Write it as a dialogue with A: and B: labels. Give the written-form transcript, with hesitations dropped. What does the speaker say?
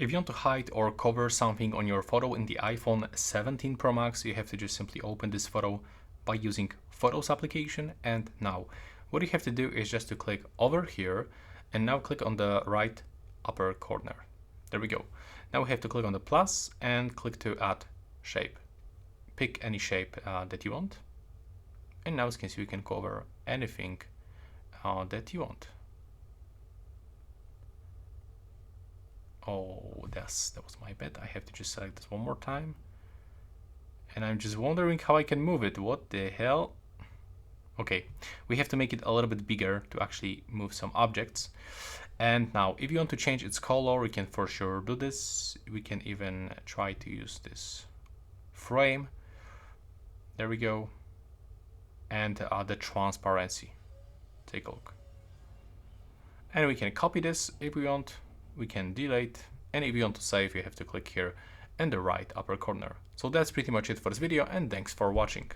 A: If you want to hide or cover something on your photo in the iPhone 17 Pro Max, you have to just simply open this photo by using Photos application. And now what you have to do is just to click over here and now click on the right upper corner. There we go. Now we have to click on the plus and click to add shape. Pick any shape that you want. And now as you can see, you can cover anything that you want. Oh, that was my bad. I have to just select this one more time. And I'm just wondering how I can move it. What the hell? Okay, we have to make it a little bit bigger to actually move some objects. And now if you want to change its color, we can for sure do this. We can even try to use this frame. There we go. And the transparency. Take a look. And we can copy this if we want. We can delete, and if you want to save, you have to click here in the right upper corner. So that's pretty much it for this video, and thanks for watching.